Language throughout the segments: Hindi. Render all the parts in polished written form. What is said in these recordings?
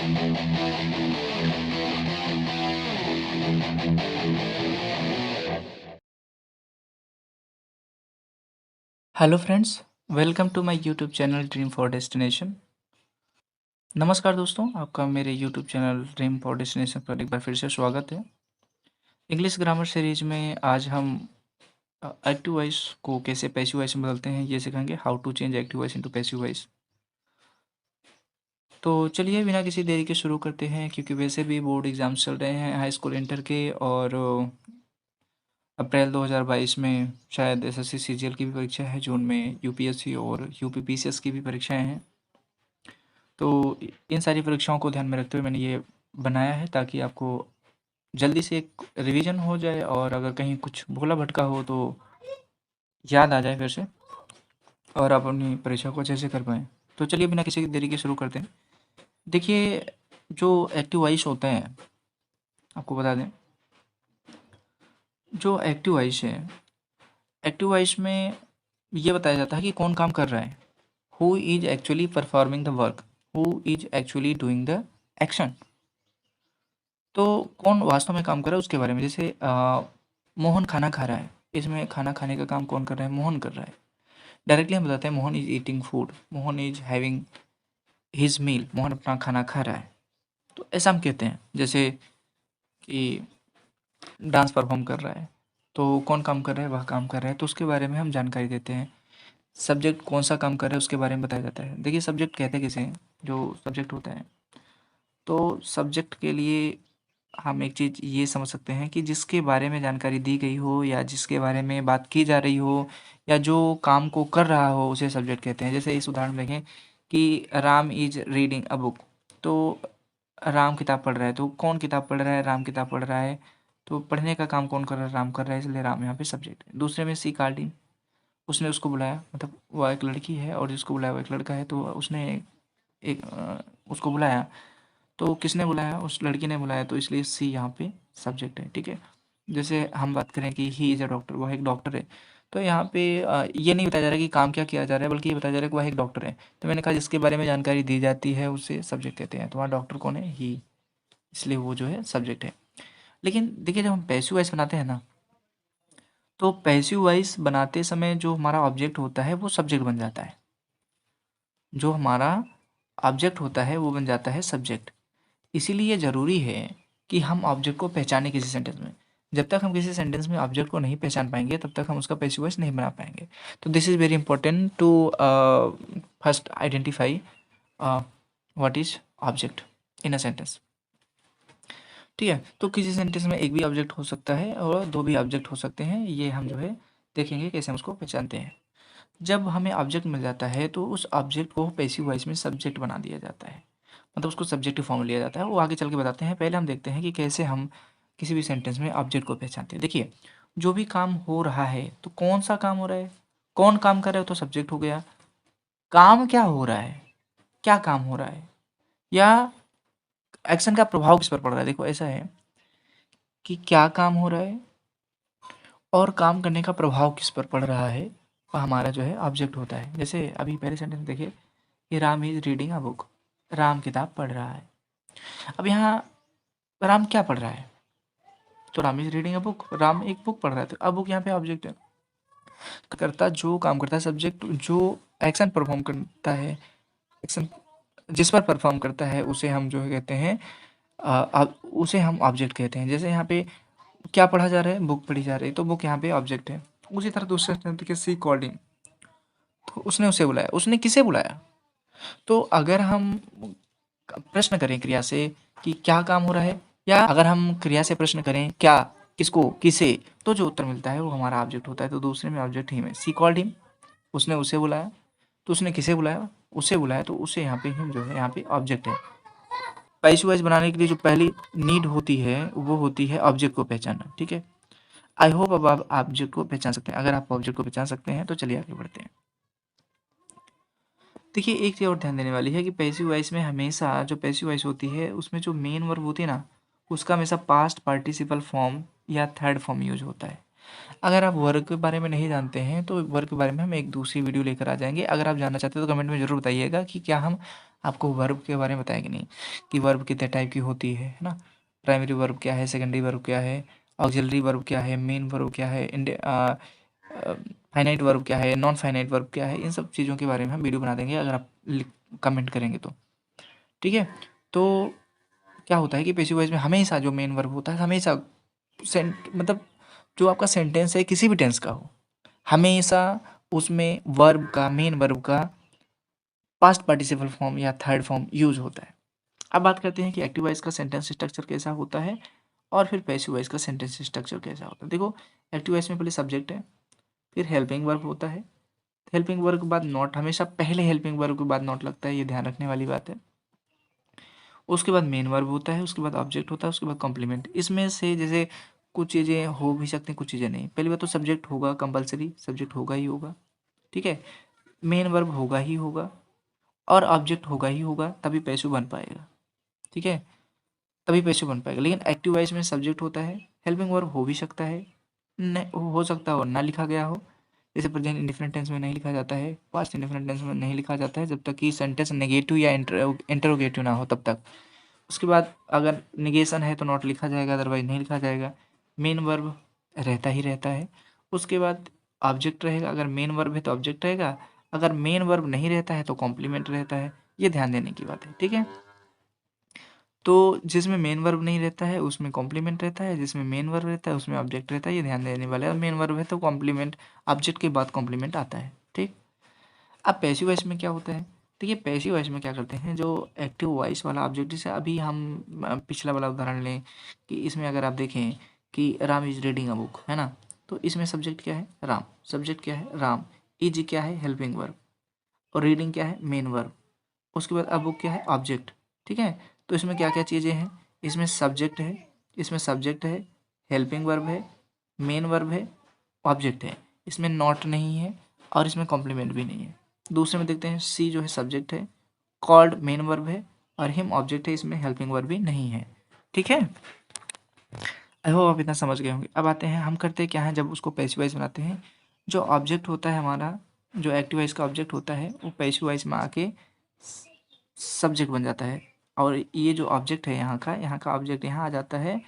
Hello friends, welcome to my YouTube channel dream for destination. नमस्कार दोस्तों, आपका मेरे YouTube channel dream for destination पर एक बार फिर से स्वागत है। इंग्लिश ग्रामर सीरीज में आज हम एक्टिव वॉइस को कैसे पैसिव वॉइस में बदलते हैं ये सीखेंगे। How to change active voice into passive voice. तो चलिए बिना किसी देरी के शुरू करते हैं, क्योंकि वैसे भी बोर्ड एग्जाम्स चल रहे हैं हाई स्कूल इंटर के, और अप्रैल 2022 में शायद एसएससी सीजीएल की भी परीक्षा है, जून में यूपीएससी और यूपीपीसीएस की भी परीक्षाएं हैं। तो इन सारी परीक्षाओं को ध्यान में रखते हुए मैंने ये बनाया है, ताकि आपको जल्दी से एक रिवीजन हो जाए, और अगर कहीं कुछ भूला भटका हो तो याद आ जाए फिर से, और आप अपनी परीक्षा को अच्छे से कर पाएँ। तो चलिए बिना किसी देरी के शुरू करते हैं। देखिए, जो एक्टिव वॉइस होते हैं, आपको बता दें, जो एक्टिव वॉइस है, एक्टिव वॉइस में ये बताया जाता है कि कौन काम कर रहा है, who is actually performing the work, who is actually doing the action. तो कौन वास्तव में काम कर रहा है उसके बारे में। जैसे मोहन खाना खा रहा है, इसमें खाना खाने का काम कौन कर रहा है, मोहन कर रहा है। डायरेक्टली हम बताते हैं Mohan is eating food, Mohan is having his meal, Mohan अपना खाना खा रहा है। तो ऐसा हम कहते हैं। जैसे कि डांस परफॉर्म कर रहा है, तो कौन काम कर रहा है, वह काम कर रहा है, तो उसके बारे में हम जानकारी देते हैं। सब्जेक्ट कौन सा काम कर रहा है उसके बारे में बताया जाता है। देखिए, सब्जेक्ट कहते किसे हैं, जो सब्जेक्ट होता है, तो सब्जेक्ट के लिए हम एक चीज़ ये समझ सकते हैं कि जिसके बारे में जानकारी दी गई हो, या जिसके बारे में बात की जा रही हो, या जो काम को कर रहा हो, उसे सब्जेक्ट कहते हैं। जैसे इस उदाहरण में देखें कि Ram is reading a book, तो राम किताब पढ़ रहा है। तो कौन किताब पढ़ रहा है, राम किताब पढ़ रहा है। तो पढ़ने का काम कौन कर रहा है, राम कर रहा है, इसलिए राम यहाँ पे सब्जेक्ट है। दूसरे में सी कॉल्ड हिम, उसने उसको बुलाया, मतलब वह एक लड़की है और जिसको बुलाया वो एक लड़का है, तो उसने एक उसको बुलाया। तो किसने बुलाया, उस लड़की ने बुलाया, तो इसलिए सी यहाँ पे सब्जेक्ट है। ठीक है। जैसे हम बात करें कि ही इज़ अ डॉक्टर, वह एक डॉक्टर है, तो यहाँ पे ये नहीं बताया जा रहा है कि काम क्या किया जा रहा है, बल्कि ये बताया जा रहा है कि वह एक डॉक्टर है। तो मैंने कहा जिसके बारे में जानकारी दी जाती है उसे सब्जेक्ट कहते हैं। तो वहाँ डॉक्टर कौन है, ही, इसलिए वो जो है सब्जेक्ट है। लेकिन देखिए, जब हम पैसिव वॉइस बनाते हैं ना, तो पैसिव वॉइस बनाते समय जो हमारा ऑब्जेक्ट होता है वो सब्जेक्ट बन जाता है। जो हमारा ऑब्जेक्ट होता है वो बन जाता है सब्जेक्ट। इसीलिए ज़रूरी है कि हम ऑब्जेक्ट को पहचानें किसी सेंटेंस में। जब तक हम किसी सेंटेंस में ऑब्जेक्ट को नहीं पहचान पाएंगे, तब तक हम उसका पैसिव वॉइस नहीं बना पाएंगे। तो this is very important to first identify what is object in a sentence. ठीक है। तो किसी सेंटेंस में एक भी ऑब्जेक्ट हो सकता है और दो भी ऑब्जेक्ट हो सकते हैं। ये हम जो है देखेंगे कैसे हम उसको पहचानते हैं। जब हमें ऑब्जेक्ट मिल जाता है तो उस ऑब्जेक्ट को पैसिव वॉइस में सब्जेक्ट बना दिया जाता है, मतलब उसको सब्जेक्टिव फॉर्म लिया जाता है। वो आगे चल के बताते हैं। पहले हम देखते हैं कि कैसे हम किसी भी सेंटेंस में ऑब्जेक्ट को पहचानते हैं। देखिए, जो भी काम हो रहा है, तो कौन सा काम हो रहा है, कौन काम कर रहा है, तो सब्जेक्ट हो गया। काम क्या हो रहा है, क्या काम हो रहा है, या एक्शन का प्रभाव किस पर पड़ रहा है। देखो, ऐसा है कि क्या काम हो रहा है और काम करने का प्रभाव किस पर पड़ रहा है, वह हमारा जो है ऑब्जेक्ट होता है। जैसे अभी पहले सेंटेंस देखिए कि Ram is reading a book, Ram किताब पढ़ रहा है। अब यहाँ राम क्या पढ़ रहा है, तो Ram is reading a book, Ram एक बुक पढ़ रहा है। तो अब बुक यहाँ पे ऑब्जेक्ट है। करता जो काम करता है, सब्जेक्ट जो एक्शन परफॉर्म करता है, एक्शन जिस पर परफॉर्म करता है उसे हम जो है कहते हैं उसे हम ऑब्जेक्ट कहते हैं। जैसे यहाँ पे क्या पढ़ा जा रहा है, बुक पढ़ी जा रही है, तो बुक यहाँ पे ऑब्जेक्ट है। उसी तरह दूसरे सेंटेंस के सी कॉल्ड हिम, तो उसने उसे बुलाया, उसने किसे बुलाया। तो अगर हम प्रश्न करें क्रिया से कि क्या काम हो रहा है, या अगर हम क्रिया से प्रश्न करें क्या, किसको, किसे, तो जो उत्तर मिलता है वो हमारा ऑब्जेक्ट होता है। तो दूसरे में ऑब्जेक्ट हिम है। सी कॉल्ड हिम, उसने उसे बुलाया, तो उसने किसे बुलाया, उसे बुलाया, तो उसे यहाँ पे हिम जो है यहाँ पे ऑब्जेक्ट है। पैसिव वॉइस बनाने के लिए जो पहली नीड होती है वो होती है ऑब्जेक्ट को पहचानना। ठीक है। आई होप अब आप ऑब्जेक्ट को पहचान सकते हैं। अगर आप ऑब्जेक्ट को पहचान सकते हैं तो चलिए आगे बढ़ते हैं। देखिए, एक चीज़ और ध्यान देने वाली है कि पैसिव वॉइस में हमेशा जो पैसिव वॉइस होती है उसमें जो मेन वर्ब होती है ना, उसका हमेशा पास्ट पार्टिसिपल फॉर्म या थर्ड फॉर्म यूज होता है। अगर आप वर्क के बारे में नहीं जानते हैं तो वर्क के बारे में हम एक दूसरी वीडियो लेकर आ जाएंगे। अगर आप जानना चाहते हो तो कमेंट में ज़रूर बताइएगा कि क्या हम आपको वर्ब के बारे में बताएं कि नहीं, कि वर्ब कितने टाइप की होती है ना। प्राइमरी वर्ब क्या है, सेकेंडरी वर्ब क्या है, ऑक्सिलरी वर्ब क्या है, मेन वर्ब क्या है, फाइनाइट वर्ब क्या है, नॉन फाइनाइट वर्ब क्या है, इन सब चीज़ों के बारे में हम वीडियो बना देंगे अगर आप कमेंट करेंगे तो। ठीक है। तो क्या होता है कि पैसिव वॉइस में हमेशा जो मेन वर्ब होता है, हमेशा मतलब जो आपका सेंटेंस है किसी भी टेंस का हो, हमेशा उसमें वर्ब का, मेन वर्ब का पास्ट पार्टिसिपल फॉर्म या थर्ड फॉर्म यूज होता है। अब बात करते हैं कि एक्टिव वॉइस का सेंटेंस स्ट्रक्चर कैसा होता है और फिर पैसिव वॉइस का सेंटेंस स्ट्रक्चर कैसा होता है। देखो, एक्टिव वॉइस में पहले सब्जेक्ट है, फिर हेल्पिंग वर्ब होता है, हेल्पिंग वर्ब के बाद नॉट, हमेशा पहले हेल्पिंग वर्ब के बाद नॉट लगता है, ये ध्यान रखने वाली बात है। उसके बाद मेन वर्ब होता है, उसके बाद ऑब्जेक्ट होता है, उसके बाद कॉम्प्लीमेंट। इसमें से जैसे कुछ चीज़ें हो भी सकती हैं, कुछ चीज़ें नहीं। पहली बात तो सब्जेक्ट होगा, कंपलसरी सब्जेक्ट होगा ही होगा। ठीक है। मेन वर्ब होगा ही होगा और ऑब्जेक्ट होगा ही होगा, तभी पैसिव बन पाएगा। ठीक है, तभी पैसिव बन पाएगा। लेकिन एक्टिव वॉइस में सब्जेक्ट होता है, हेल्पिंग वर्ब हो भी सकता है, न हो सकता है और ना लिखा गया हो। जैसे प्रेजेंट इंडेफिनिट टेंस में नहीं लिखा जाता है, पास्ट इंडेफिनिट टेंस में नहीं लिखा जाता है, जब तक कि सेंटेंस नेगेटिव या इंटरोगेटिव ना हो तब तक। उसके बाद अगर निगेशन है तो नॉट लिखा जाएगा, अदरवाइज नहीं लिखा जाएगा। मेन वर्ब रहता ही रहता है। उसके बाद ऑब्जेक्ट रहेगा, अगर मेन वर्ब है तो ऑब्जेक्ट रहेगा, अगर मेन वर्ब नहीं रहता है तो कॉम्प्लीमेंट रहता है। ये ध्यान देने की बात है। ठीक है। तो जिसमें मेन वर्ब नहीं रहता है उसमें कॉम्प्लीमेंट रहता है, जिसमें मेन वर्ब रहता है उसमें ऑब्जेक्ट रहता है। ये ध्यान देने वाला है। मेन वर्ब है तो कॉम्प्लीमेंट, ऑब्जेक्ट के बाद कॉम्प्लीमेंट आता है। ठीक। अब पैसिव वॉइस में क्या होता है? देखिए, पैसिव वॉइस में क्या करते हैं, जो एक्टिव वॉइस वाला ऑब्जेक्ट, जैसे अभी हम पिछला वाला उदाहरण लें कि इसमें अगर आप देखें कि Ram is reading a book, है ना। तो इसमें सब्जेक्ट क्या है? राम। सब्जेक्ट क्या है? राम। इज क्या है? Helping verb. और रीडिंग क्या है? Main verb. उसके बाद अ बुक क्या है? ऑब्जेक्ट। ठीक है। तो इसमें क्या क्या चीज़ें हैं? इसमें सब्जेक्ट है, इसमें सब्जेक्ट है, हेल्पिंग वर्ब है, मेन वर्ब है, ऑब्जेक्ट है। इसमें नॉट नहीं है और इसमें कॉम्प्लीमेंट भी नहीं है। दूसरे में देखते हैं, सी जो है सब्जेक्ट है, कॉल्ड मेन वर्ब है और हिम ऑब्जेक्ट है, इसमें हेल्पिंग वर्ब भी नहीं है। ठीक है। आई होप आप इतना समझ गए होंगे। अब आते हैं, हम करते क्या है जब उसको पैसिव वॉइस बनाते हैं, जो ऑब्जेक्ट होता है हमारा, जो एक्टिव वॉइस का ऑब्जेक्ट होता है वो पैसिव वॉइस में आके सब्जेक्ट बन जाता है। और ये जो ऑब्जेक्ट है यहाँ का ऑब्जेक्ट यहाँ आ जाता है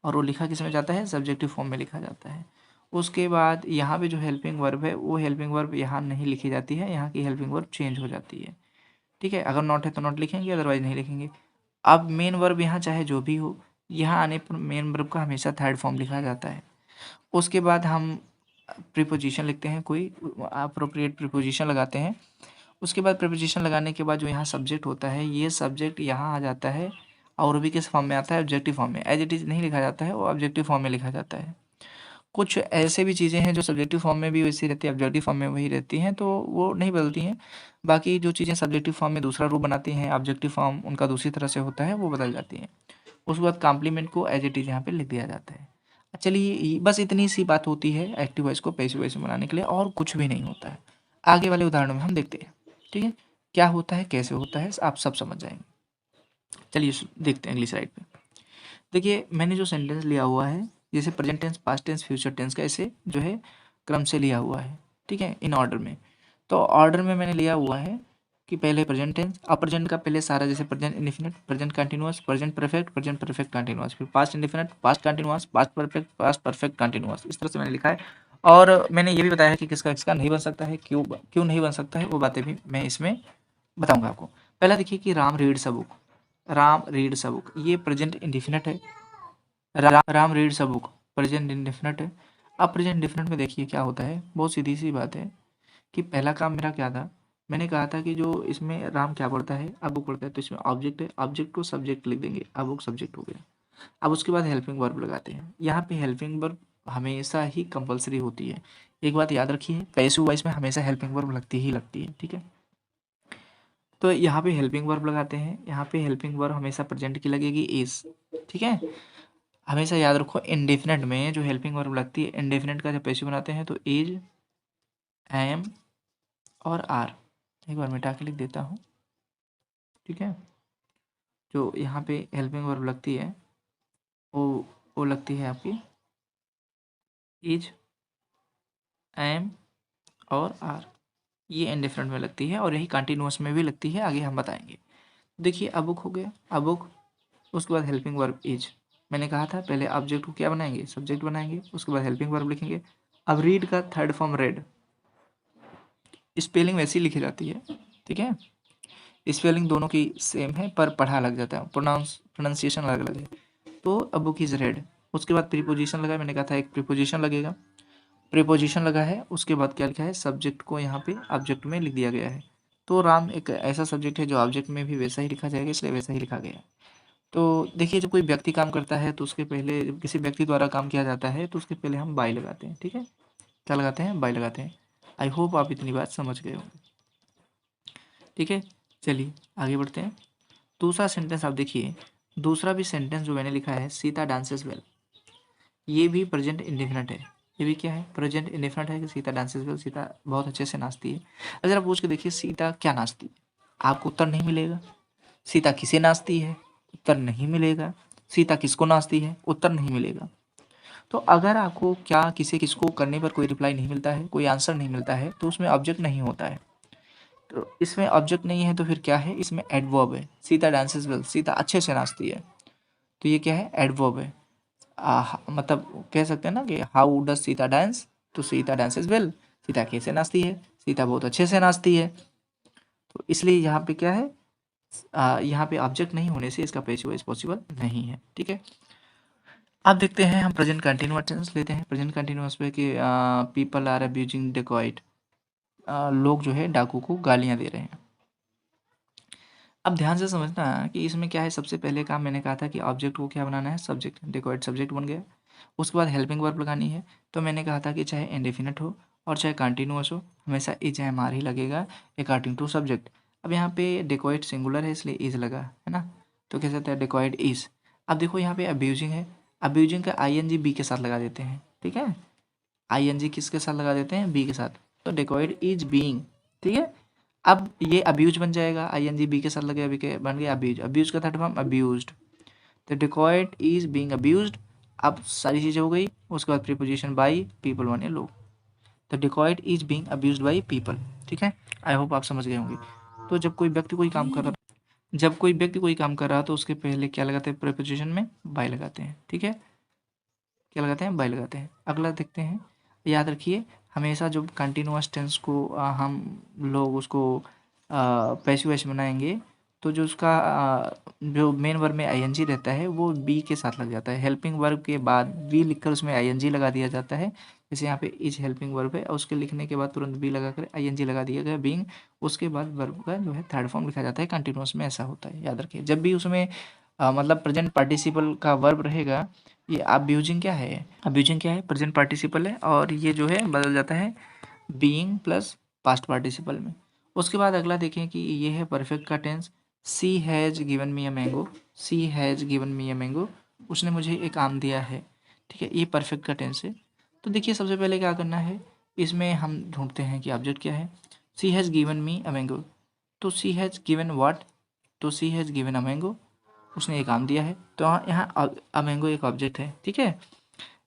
और वो लिखा किस में जाता है? सब्जेक्टिव फॉर्म में लिखा जाता है। उसके बाद यहाँ पे जो हेल्पिंग वर्ब है वो हेल्पिंग वर्ब यहाँ नहीं लिखी जाती है, यहाँ की हेल्पिंग वर्ब चेंज हो जाती है। ठीक है। अगर नॉट है तो नॉट लिखेंगे, अदरवाइज नहीं लिखेंगे। अब मेन वर्ब यहाँ चाहे जो भी हो, यहाँ आने पर मेन वर्ब का हमेशा थर्ड फॉर्म लिखा जाता है। उसके बाद हम प्रीपोजिशन लिखते हैं, कोई अप्रोप्रिएट प्रीपोजिशन लगाते हैं। उसके बाद प्रीपोजिशन लगाने के बाद जो यहाँ सब्जेक्ट होता है, ये सब्जेक्ट यहाँ आ जाता है और वो भी किस फॉर्म में आता है? ऑब्जेक्टिव फॉर्म में। एज इट इज़ नहीं लिखा जाता है, वो ऑब्जेक्टिव फॉर्म में लिखा जाता है। कुछ ऐसे भी चीज़ें हैं जो सब्जेक्टिव फॉर्म में भी वैसी रहती है, ऑब्जेक्टिव फॉर्म में वही रहती हैं, तो वो नहीं बदलती हैं। बाकी जो चीज़ें सब्जेक्टिव फॉर्म में दूसरा रूप बनाती हैं, ऑब्जेक्टिव फॉर्म उनका दूसरी तरह से होता है, वो बदल जाती हैं। उसके बाद कॉम्प्लीमेंट को एज इट इज़ यहाँ पे लिख दिया जाता है। चलिए, बस इतनी सी बात होती है एक्टिव वॉइस को पैसिव वॉइस में बनाने के लिए, और कुछ भी नहीं होता है। आगे वाले उदाहरणों में हम देखते हैं। ठीक है। क्या होता है, कैसे होता है, आप सब समझ जाएंगे। चलिए देखते हैं अगली स्लाइड पे। देखिए, मैंने जो सेंटेंस लिया हुआ है, जैसे present tense, past tense, future tense का ऐसे जो है क्रम से लिया हुआ है। ठीक है, इन ऑर्डर में। तो ऑर्डर में मैंने लिया हुआ है कि पहले प्रेजेंट टेंस, अब प्रेजेंट का पहले सारा, जैसे present indefinite, present continuous, present perfect, present perfect continuous, फिर past indefinite, past continuous, past perfect, past perfect continuous, इस तरह से मैंने लिखा है। और मैंने ये भी बताया है कि किसका किसका नहीं बन सकता है, क्यों क्यों नहीं बन सकता है, वो बातें भी मैं इसमें बताऊंगा आपको। पहला देखिए कि Ram reads a book. Ram reads a book, ये प्रेजेंट इंडेफिनिट है। Ram reads a book present indefinite है। अब प्रेजेंट इंडेफिनिट में देखिए क्या होता है, बहुत सीधी सी बात है कि पहला काम मेरा क्या था, मैंने कहा था कि जो इसमें राम क्या पढ़ता है, अब बुक पढ़ता है, तो इसमें ऑब्जेक्ट है, ऑब्जेक्ट को सब्जेक्ट लिख देंगे, अब बुक सब्जेक्ट हो गया। अब उसके बाद हेल्पिंग वर्ब लगाते हैं। यहाँ पे हेल्पिंग वर्ब हमेशा ही कंपलसरी होती है। एक बात याद रखिए, पैसिव वॉइस में हमेशा हेल्पिंग वर्ब लगती ही लगती है। ठीक है। तो यहाँ पे हेल्पिंग वर्ब लगाते हैं, यहाँ पे हेल्पिंग वर्ब हमेशा प्रेजेंट की लगेगी, इज। ठीक है। हमेशा याद रखो, इंडेफिनेट में जो हेल्पिंग वर्ब लगती है, इंडेफिनेट का जब पैसिव बनाते हैं तो इज, एम और आर। एक बार मिटा के लिख देता हूँ। ठीक है। जो यहाँ पे हेल्पिंग वर्ब लगती है वो लगती है आपकी इज एम और आर, ये इंडिफरेंट में लगती है और यही कंटिन्यूअस में भी लगती है, आगे हम बताएंगे। देखिए अबुक हो गया, अबुक, उसके बाद हेल्पिंग वर्ब इज। मैंने कहा था पहले ऑब्जेक्ट को क्या बनाएंगे, सब्जेक्ट बनाएंगे, उसके बाद हेल्पिंग वर्ब लिखेंगे। अब रीड का थर्ड फॉर्म रेड, स्पेलिंग वैसी लिखी जाती है, ठीक है, स्पेलिंग दोनों की सेम है पर पढ़ा अलग जाता है, प्रोनाउंसिएशन अलग अलग है। तो अब बुक इज रेड, उसके बाद प्रीपोजिशन लगा, मैंने कहा था एक प्रीपोजिशन लगेगा, प्रीपोजिशन लगा है, उसके बाद क्या लिखा है, सब्जेक्ट को यहाँ पे ऑब्जेक्ट में लिख दिया गया है। तो राम एक ऐसा सब्जेक्ट है जो ऑब्जेक्ट में भी वैसा ही लिखा जाएगा, इसलिए वैसा ही लिखा गया है। तो देखिए जब कोई व्यक्ति काम करता है तो उसके पहले, जब किसी व्यक्ति द्वारा काम किया जाता है तो उसके पहले हम बाय लगाते हैं, ठीक है, क्या लगाते हैं, बाय लगाते हैं। आई होप आप इतनी बात समझ गए होंगे, ठीक है। चलिए आगे बढ़ते हैं। दूसरा सेंटेंस आप देखिए, दूसरा भी सेंटेंस जो मैंने लिखा है, सीता डांसेस वेल, ये भी प्रेजेंट इंडेफिनिट है। ये भी क्या है, प्रेजेंट इंडेफिनिट है कि सीता डांसेस वेल, सीता बहुत अच्छे से नाचती है। अगर आप पूछ के देखिए सीता क्या नाचती है, आपको उत्तर नहीं मिलेगा। सीता किसे नाचती है, उत्तर नहीं मिलेगा। सीता किसको नाचती है, उत्तर नहीं मिलेगा। तो अगर आपको क्या किसे किसको करने पर कोई रिप्लाई नहीं मिलता है, कोई आंसर नहीं मिलता है, तो उसमें ऑब्जेक्ट नहीं होता है। तो इसमें ऑब्जेक्ट नहीं है तो फिर क्या है, इसमें एडवर्ब है। सीता डांसेस वेल, सीता अच्छे से नाचती है, तो ये क्या है, एडवर्ब है। मतलब कह सकते हैं ना कि हाउ डज सीता डांस, तो सीता डांसेस वेल, सीता कैसे नाचती है, सीता बहुत अच्छे से नाचती है। तो इसलिए यहाँ पे क्या है, यहाँ पे ऑब्जेक्ट नहीं होने से इसका पैसिव वॉइस पॉसिबल नहीं है, ठीक है। अब देखते हैं हम प्रेजेंट कंटिन्यूअस टेंस लेते हैं। प्रेजेंट कंटिन्यूअस पे कि पीपल आर अब्यूजिंग डेकॉइट, लोग जो है डाकू को गालियाँ दे रहे हैं। अब ध्यान से समझना कि इसमें क्या है, सबसे पहले काम मैंने कहा था कि ऑब्जेक्ट को क्या बनाना है, सब्जेक्ट, डेकॉइट सब्जेक्ट बन गया। उसके बाद हेल्पिंग वर्ब लगानी है, तो मैंने कहा था कि चाहे इंडेफिनिट हो और चाहे कंटिन्यूअस हो, हमेशा इज एम आर ही लगेगा अकॉर्डिंग टू सब्जेक्ट। अब यहाँ पे डेकॉइट सिंगुलर है इसलिए इज लगा है ना, तो कह सकते हैं डेकॉइट इज। अब देखो यहाँ पे अब्यूजिंग है, अब्यूजिंग का आई एन जी बी के साथ लगा देते हैं, ठीक है, आई एन जी किसके साथ लगा देते हैं, बी के साथ, तो डेकॉइड इज बीइंग, ठीक है। अब ये अब्यूज बन जाएगा, आई एन जी बी के साथ लगे, बी के बन गया अब्यूज, अब्यूज का थर्ड फॉर्म अब्यूज्ड, तो डेकॉइड इज बीइंग अब्यूज्ड। अब सारी चीज़ें हो गई, उसके बाद प्रीपोजिशन बाई, पीपल बने लोग, तो dacoit is being abused by people, ठीक है। आई होप आप समझ गए होंगे। तो जब कोई व्यक्ति कोई काम कर रहा, जब कोई व्यक्ति कोई काम कर रहा है तो उसके पहले क्या लगाते हैं, प्रीपोजिशन में बाय लगाते हैं, ठीक है, क्या लगाते हैं, बाय लगाते हैं। अगला देखते हैं, याद रखिए हमेशा जो कंटिन्यूअस टेंस को हम लोग उसको पैसिव वॉइस बनाएंगे, तो जो उसका जो मेन वर्ब में आईएनजी रहता है वो बी के साथ लग जाता है। हेल्पिंग वर्ब के बाद बी लिखकर उसमें आईएनजी लगा दिया जाता है। जैसे यहाँ पे इज हेल्पिंग वर्ब है और उसके लिखने के बाद तुरंत बी लगाकर आईएनजी लगा दिया गया बीइंग, उसके बाद वर्ब का जो है थर्ड फॉर्म लिखा जाता है। कंटिन्यूअस में ऐसा होता है, याद रखिए जब भी उसमें मतलब प्रेजेंट पार्टिसिपल का वर्ब रहेगा, ये अब्यूजिंग क्या है, अब्यूजिंग क्या है, प्रेजेंट पार्टिसिपल है, और ये जो है बदल जाता है बीइंग प्लस पास्ट पार्टिसिपल में। उसके बाद अगला देखें कि ये है परफेक्ट का tense, she has given me a mango, she has given me a mango, उसने मुझे एक आम दिया है, ठीक है, ये परफेक्ट का टेंस है। तो देखिए सबसे पहले क्या करना है, इसमें हम ढूंढते हैं कि ऑब्जेक्ट क्या है, she has given me a mango, तो सी हैज़ गिवन व्हाट, तो she has given a mango, उसने एक आम दिया है, तो यहाँ अ मैंगो एक ऑब्जेक्ट है, ठीक है,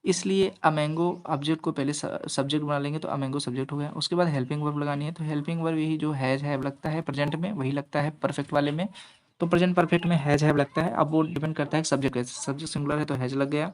इसलिए अमेंगो ऑब्जेक्ट को पहले सब्जेक्ट बना लेंगे, तो अमेंगो सब्जेक्ट हो गया। उसके बाद हेल्पिंग वर्ब लगानी है, तो हेल्पिंग वर्ब यही जो हैज़ हैव लगता है प्रेजेंट में वही लगता है परफेक्ट वाले में, तो प्रेजेंट परफेक्ट में हैज़ हैव लगता है। अब वो डिपेंड करता है सब्जेक्ट है, सब्जेक्ट सिंगुलर है तो हैज़ लग गया,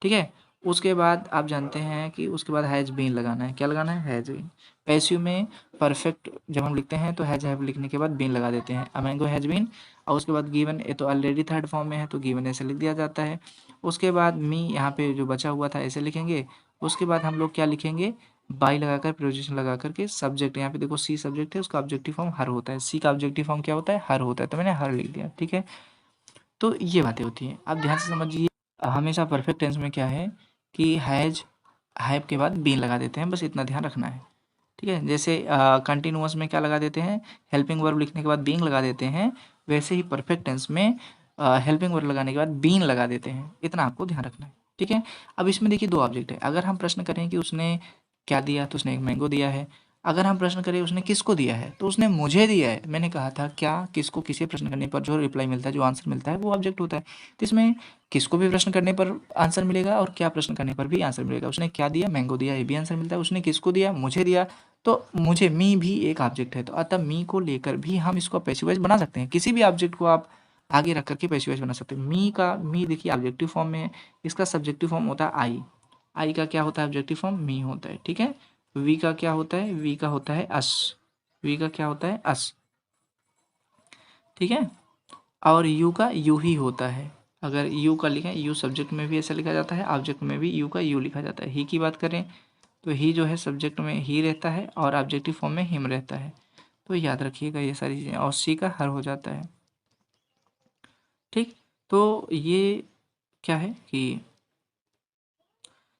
ठीक है। उसके बाद आप जानते हैं कि उसके बाद हैज़ बीन लगाना है, क्या लगाना है, हैज़ बीन। पैसिव में परफेक्ट जब हम लिखते हैं तो हैज़ हैव लिखने के बाद बीन लगा देते हैं, अमेंगो हैज़ बीन, और उसके बाद गिवन, ये तो ऑलरेडी थर्ड फॉर्म में है तो गिवन ऐसे लिख दिया जाता है। उसके बाद मी यहाँ पे जो बचा हुआ था ऐसे लिखेंगे। उसके बाद हम लोग क्या लिखेंगे, बाई लगाकर प्रीपोजिशन लगा करके सब्जेक्ट, यहाँ पे देखो सी सब्जेक्ट है, उसका ऑब्जेक्टिव फॉर्म हर होता है, सी का ऑब्जेक्टिव फॉर्म क्या होता है, हर होता है, तो मैंने हर लिख दिया, ठीक है। तो ये बातें होती हैं, आप ध्यान से समझिए। हमेशा परफेक्ट टेंस में क्या है कि हैज हैव के बाद बीन लगा देते हैं, बस इतना ध्यान रखना है, ठीक है। जैसे कंटिन्यूअस में क्या लगा देते हैं, हेल्पिंग वर्ब लिखने के बाद बीइंग लगा देते हैं, वैसे ही परफेक्ट टेंस में हेल्पिंग वर्ब लगाने के बाद बीन लगा देते हैं, इतना आपको ध्यान रखना है, ठीक है। अब इसमें देखिए दो ऑब्जेक्ट है, अगर हम प्रश्न करें कि उसने क्या दिया, तो उसने एक मैंगो दिया है। अगर हम प्रश्न करें उसने किसको दिया है, तो उसने मुझे दिया है। मैंने कहा था क्या किसको किसी प्रश्न करने पर जो रिप्लाई मिलता है, जो आंसर मिलता है वो ऑब्जेक्ट होता है। तो इसमें किसको भी प्रश्न करने पर आंसर मिलेगा और क्या प्रश्न करने पर भी आंसर मिलेगा। उसने क्या दिया, मैंगो दिया, ये भी आंसर मिलता है। उसने किसको दिया, मुझे दिया, तो मुझे, मी भी एक ऑब्जेक्ट है। तो अतः मी को लेकर भी हम इसको पैसिव वॉइस बना सकते हैं। किसी भी ऑब्जेक्ट को आप आगे रख करके पैसिव वॉइस बना सकते हैं। मी देखिए ऑब्जेक्टिव फॉर्म में है, इसका सब्जेक्टिव फॉर्म होता है आई का क्या होता है, ऑब्जेक्टिव फॉर्म मी होता है, ठीक है। वी का क्या होता है, वी का होता है अस, वी का क्या होता है अस, ठीक है। और यू का यू ही होता है। अगर यू का लिखें, यू सब्जेक्ट में भी ऐसा लिखा जाता है, ऑब्जेक्ट में भी यू का यू लिखा जाता है। ही की बात करें तो ही जो है सब्जेक्ट में ही रहता है और ऑब्जेक्टिव फॉर्म में हिम रहता है। तो याद रखिएगा ये सारी चीज़ें। और सी का हर हो जाता है, ठीक। तो ये क्या है कि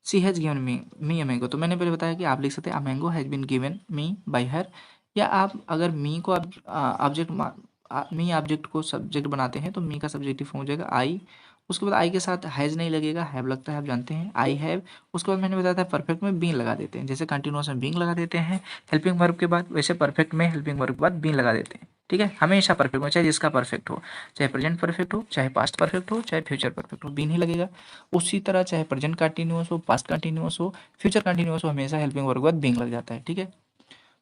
she has given me a mango. तो मैंने पहले बताया कि आप लिख सकते हैं a mango has been given me by her. या आप अगर मी को ऑब्जेक्ट मी ऑब्जेक्ट को सब्जेक्ट बनाते हैं तो मी का सब्जेक्टिव फॉर्म हो जाएगा आई। उसके बाद आई के साथ हैज़ नहीं लगेगा, हैव लगता है, आप जानते हैं आई हैव। उसके बाद मैंने बताया था परफेक्ट में बीन लगा देते हैं, जैसे कंटिन्यूअस में बीन लगा देते हैं हेल्पिंग वर्ब के बाद, वैसे परफेक्ट में हेल्पिंग वर्ब के बाद बीन लगा देते हैं, ठीक है। हमेशा परफेक्ट में, चाहे जिसका परफेक्ट हो, चाहे प्रेजेंट परफेक्ट हो, चाहे पास्ट परफेक्ट हो, चाहे फ्यूचर परफेक्ट हो, बीन ही लगेगा। उसी तरह चाहे प्रेजेंट कंटिन्यूअस हो, पास्ट कंटिन्यूअस हो, फ्यूचर कंटिन्यूअस हो, हमेशा हेल्पिंग वर्ब के बाद बीइंग लग जाता है, ठीक है।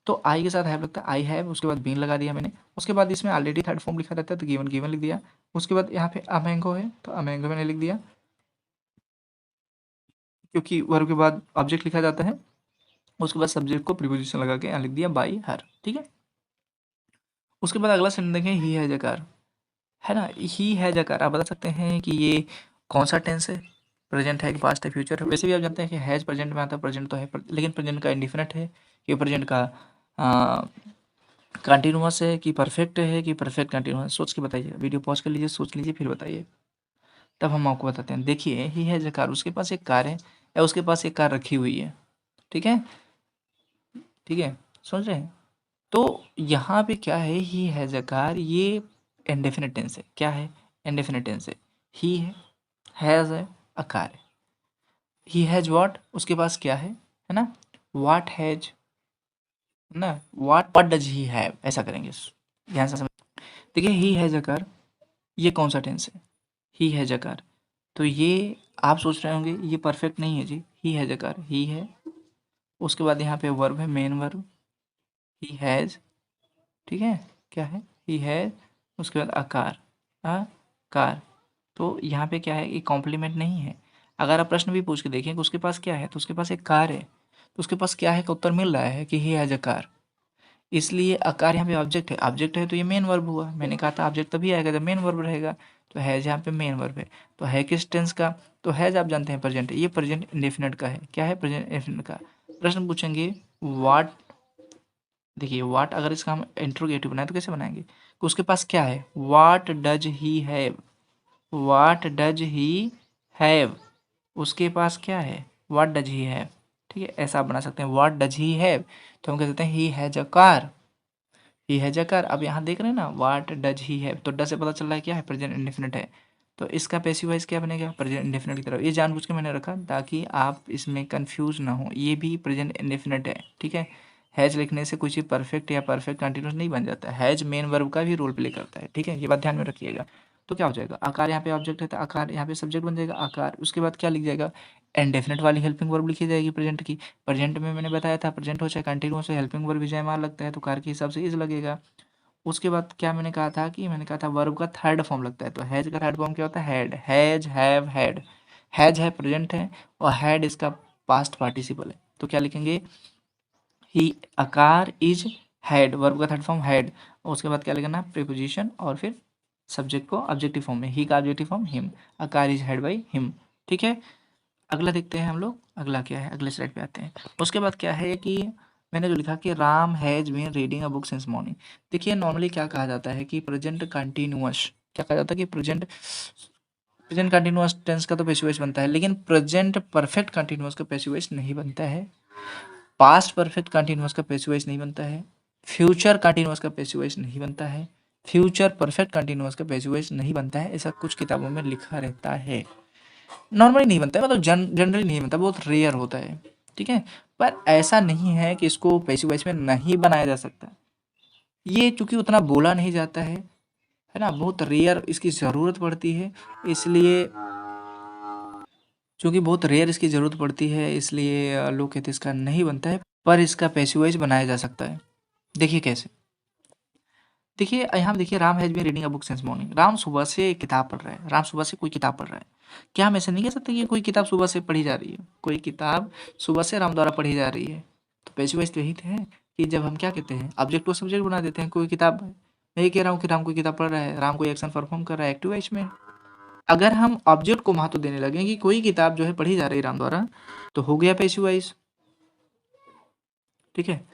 तो आई के साथ हैव लगता है, आई हैव, उसके बाद बीइंग लगा दिया मैंने। उसके बाद इसमें ऑलरेडी थर्ड फॉर्म लिखा रहता है तो गिवन गिवन लिख दिया। उसके बाद यहाँ पे अ मैंगो है तो अ मैंगो मैंने लिख दिया, क्योंकि वर्ब के बाद ऑब्जेक्ट लिखा जाता है। उसके बाद सब्जेक्ट को प्रीपोजिशन लगा के यहाँ लिख दिया बाई हर, ठीक है। उसके बाद अगला सेंटेंस देखें, ही हैज अ कार, है ना। ही हैज अ कार, आप बता सकते हैं कि ये कौन सा टेंस है, प्रेजेंट है कि पास्ट है फिर वैसे भी आप जानते हैं कि हैज प्रेजेंट में आता है, प्रेजेंट तो है लेकिन प्रेजेंट का इंडिफिनिट है कि प्रेजेंट का कंटिन्यूअस है कि परफेक्ट है कि परफेक्ट कंटिन्यूअस। सोच के बताइए, वीडियो पॉज कर लीजिए, सोच लीजिए, फिर बताइए, तब हम आपको बताते हैं। देखिए ही हैज अ कार, उसके पास एक कार है या उसके पास एक कार रखी हुई है, ठीक है, ठीक है, समझ रहे हैं। तो यहाँ पे क्या है, ही हैज अ कार, ये इंडेफिनिट टेंस है। क्या है, इंडेफिनिट टेंस है। He has a car, he has what, उसके पास क्या है ना। व्हाट हैज ना, व्हाट डज ही हैव, ऐसा करेंगे, ध्यान से समझ। देखिए ही हैज अ कार, ये कौन सा टेंस है, ही हैज अ कार। तो ये आप सोच रहे होंगे ये परफेक्ट नहीं है जी, ही हैज अ कार, ही है। उसके बाद यहाँ पे वर्ब है, मेन वर्ब, ही हैज, ठीक है, क्या है, ही हैज। उसके बाद अ कार। तो यहाँ पे क्या है, ये कॉम्प्लीमेंट नहीं है। अगर आप प्रश्न भी पूछ के देखें कि उसके पास क्या है, तो उसके पास एक कार है, तो उसके पास क्या है का उत्तर मिल रहा है कि ही हैज अ कार। इसलिए अकार यहाँ पे ऑब्जेक्ट है, ऑब्जेक्ट है तो ये मेन वर्ब हुआ। मैंने कहा था ऑब्जेक्ट तभी आएगा जब मेन वर्ब रहेगा। तो हैज यहाँ पे मेन वर्ब है, तो है किस टेंस का, तो हैज आप जानते हैं प्रेजेंट है, ये प्रेजेंट इंडेफिनिट का है। क्या है, प्रेजेंट इंडेफिनिट का। प्रश्न पूछेंगे व्हाट, देखिए व्हाट अगर इसका हम इंट्रोगेटिव बनाए तो कैसे बनाएंगे, कि उसके पास क्या है, what does he have, what does he have, उसके पास क्या है, व्हाट डज ही हैव, ठीक है, ऐसा आप बना सकते हैं। व्हाट डज ही हैव, तो हम कह सकते हैं he has a car, he has a car. अब यहाँ देख रहे हैं ना, व्हाट डज ही हैव, तो डज से पता चल रहा है क्या है, प्रेजेंट इंडेफिनिट है। तो इसका पैसिव वॉइस क्या बनेगा, प्रेजेंट इंडेफिनिट की तरफ। ये जानबूझ के मैंने रखा ताकि आप इसमें कंफ्यूज ना हो, ये भी प्रेजेंट इंडेफिनिट है, ठीक है। हैज लिखने से कुछ ही परफेक्ट या परफेक्ट कंटिन्यूस नहीं बन जाता, हैज मेन वर्ब का भी रोल प्ले करता है, ठीक है, ये बात ध्यान में रखिएगा। तो क्या हो जाएगा, आकार यहाँ पे ऑब्जेक्ट है तो आकार यहाँ पे सब्जेक्ट बन जाएगा आकार। उसके बाद क्या लिख जाएगा, इंडेफिनिट वाली हेल्पिंग वर्ब लिखी जाएगी प्रेजेंट की। प्रेजेंट में मैंने बताया था प्रेजेंट हो चाहे कंटिन्यूस हो, हेल्पिंग वर्ब विजयमार लगता है तो कार के हिसाब से इज लगेगा। उसके बाद क्या मैंने कहा था कि मैंने कहा था वर्ब का थर्ड फॉर्म लगता है, तो हैज का थर्ड फॉर्म क्या होता है, had, has have had. Has है प्रेजेंट है और हैड इसका पास्ट पार्टिसिपल है, तो क्या लिखेंगे, ही अकार इज हैड, वर्ब का थर्ड फॉर्म हैड। और उसके बाद क्या लिखना, प्रीपोजिशन और फिर सब्जेक्ट को ऑब्जेक्टिव फॉर्म में, ही का ऑब्जेक्टिव फॉर्म हिम, अकार इज हैड बाई हिम, ठीक है। अगला देखते हैं हम लोग, अगला क्या है, अगले स्लाइड पे आते हैं। उसके बाद क्या है कि मैंने जो लिखा कि Ram has been reading a book since morning. देखिए नॉर्मली क्या कहा जाता है कि प्रेजेंट कंटिन्यूअस, क्या कहा जाता है कि प्रेजेंट प्रेजेंट कंटिन्यूअस टेंस का तो पैसिव वॉइस बनता है, लेकिन प्रेजेंट परफेक्ट कंटिन्यूअस का पैसिव वॉइस नहीं बनता है। पास्ट परफेक्ट कंटिन्यूअस का पैसिव वॉइस नहीं बनता है। फ्यूचर कंटिन्यूअस का पैसिव वॉइस नहीं बनता है। फ्यूचर परफेक्ट कंटिन्यूअस का पैसिव वॉइस नहीं बनता है, ऐसा कुछ किताबों में लिखा रहता है। नॉर्मली नहीं बनता है, मतलब जनरली नहीं बनता, बहुत रेयर होता है, ठीक है। पर ऐसा नहीं है कि इसको पैसिव वॉइस में नहीं बनाया जा सकता। ये चूंकि उतना बोला नहीं जाता है ना, बहुत रेयर इसकी ज़रूरत पड़ती है, इसलिए चूंकि बहुत रेयर इसकी ज़रूरत पड़ती है, इसलिए लोग कहते हैं इसका नहीं बनता है, पर इसका पैसिव वॉइस बनाया जा सकता है। देखिए कैसे, देखिए यहाँ देखिए, Ram has been reading a book since morning. Ram सुबह से किताब पढ़ रहा है, राम सुबह से कोई किताब पढ़ रहा है। क्या हम ऐसे नहीं कह सकते कि कोई किताब सुबह से पढ़ी जा रही है, कोई किताब सुबह से राम द्वारा पढ़ी जा रही है। तो पैसिव वॉइस तो यही है कि जब हम क्या कहते हैं, ऑब्जेक्ट को सब्जेक्ट बना देते हैं। कोई किताब, मैं ये कह रहा हूँ कि राम कोई किताब पढ़ रहा है, राम कोई एक्शन परफॉर्म कर रहा है एक्टिव वॉइस में। अगर हम ऑब्जेक्ट को महत्व देने लगे कि कोई किताब जो है पढ़ी जा रही है राम द्वारा, तो हो गया पैसिव वॉइस। ठीक है,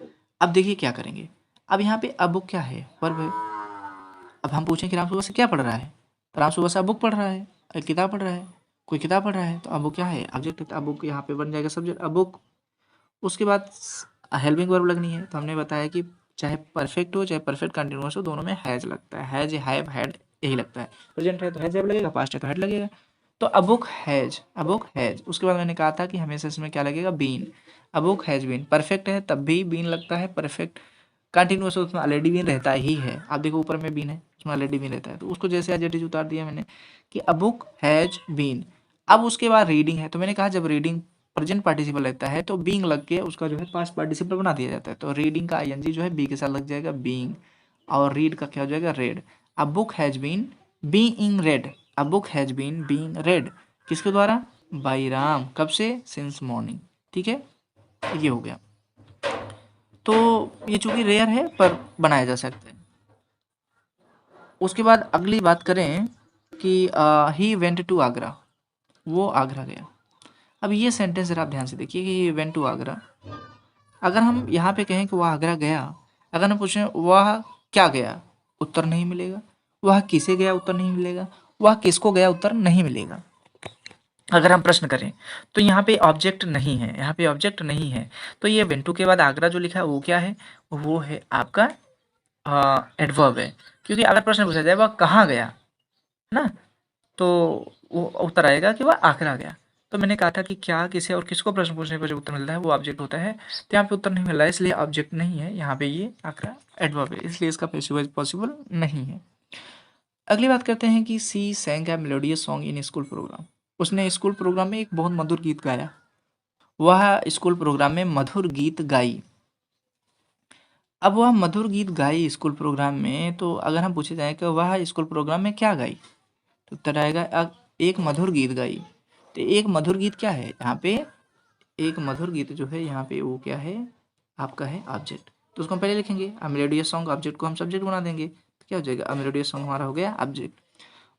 अब देखिए क्या करेंगे। अब यहाँ पे अब क्या है, वर्ब है। अब हम पूछें कि राम सुबह से क्या पढ़ रहा है, तो राम सुबह से बुक पढ़ रहा है, एक किताब पढ़ रहा है, कोई किताब पढ़ रहा है, तो अब वो क्या है, ऑब्जेक्ट। अब बुक यहाँ पे बन जाएगा सब्जेक्ट, अब बुक। उसके बाद हेल्पिंग वर्ब लगनी है, तो हमने बताया कि चाहे परफेक्ट हो चाहे परफेक्ट कंटिन्यूअस हो, दोनों में हैज लगता है, हैज हैव हैड यही लगता है। प्रेजेंट है तो हैज हैव लगेगा, पास्ट है तो हैड लगेगा। तो अबुक हैज, अबुक हैज। उसके बाद मैंने कहा था कि हमेशा इसमें क्या लगेगा, बीन। अबुक हैज बीन, परफेक्ट है तब भी बीन लगता है, परफेक्ट कंटिन्यूअस है उसमें ऑलरेडी बीन रहता ही है। आप देखो ऊपर में बीन है, उसमें ऑलरेडी बीन रहता है, तो उसको जैसे एज इट इज उतार दिया मैंने कि अबुक हैज बीन। अब उसके बाद रीडिंग है, तो मैंने कहा जब रीडिंग प्रेजेंट पार्टिसिपल रहता है तो बीइंग लग के उसका जो है पास्ट पार्टिसिपल बना दिया जाता है। तो रीडिंग का आईएनजी जो है बी के साथ लग जाएगा, बीइंग, और रीड का क्या हो जाएगा, read. A book has been being read, a book has been being read, किसके द्वारा, बाई राम। कब से, सिंस मॉर्निंग। ठीक है, ये हो गया। तो ये चूंकि रेयर है पर बनाया जा सकता है। उसके बाद अगली बात करें कि ही वेंट टू आगरा, वो आगरा गया। अब ये सेंटेंस जरा आप ध्यान से देखिए कि ही वेंट टू आगरा। अगर हम यहाँ पे कहें कि वह आगरा गया, अगर हम पूछें वह क्या गया, उत्तर नहीं मिलेगा। वह किसे गया, उत्तर नहीं मिलेगा। वह किसको गया, उत्तर नहीं मिलेगा। अगर हम प्रश्न करें तो यहाँ पे ऑब्जेक्ट नहीं है, यहाँ पे ऑब्जेक्ट नहीं है, तो ये वेंटू के बाद आगरा जो लिखा है वो क्या है, वो है आपका एडवर्ब है। क्योंकि अगर प्रश्न पूछा जाए वह कहाँ गया ना, तो वो उत्तर आएगा कि वह आगरा गया। तो मैंने कहा था कि क्या, किसे और किसको प्रश्न पूछने पर जो उत्तर मिलता है वो ऑब्जेक्ट होता है, तो यहाँ पे उत्तर नहीं मिल रहा है, इसलिए ऑब्जेक्ट नहीं है यहाँ पे, ये आगरा एडवर्ब है, इसलिए इसका पैसिव वॉइस पॉसिबल नहीं है। अगली बात करते हैं कि she sang a melodious song in school program. उसने स्कूल प्रोग्राम में एक बहुत मधुर गीत गाया। वह स्कूल प्रोग्राम में मधुर गीत गाई। अब वह मधुर गीत गाई स्कूल प्रोग्राम में, तो अगर हम पूछे जाए कि वह स्कूल प्रोग्राम में क्या गाई, तो उत्तर आएगा एक मधुर गीत गाई। तो एक मधुर गीत क्या है यहाँ पे, एक मधुर गीत जो है यहाँ पे वो क्या है, आपका है ऑब्जेक्ट। तो उसको हम पहले लिखेंगे, मेलोडियस सॉन्ग, ऑब्जेक्ट को हम सब्जेक्ट बना देंगे, तो क्या हो जाएगा, मेलोडियस सॉन्ग हमारा हो गया ऑब्जेक्ट।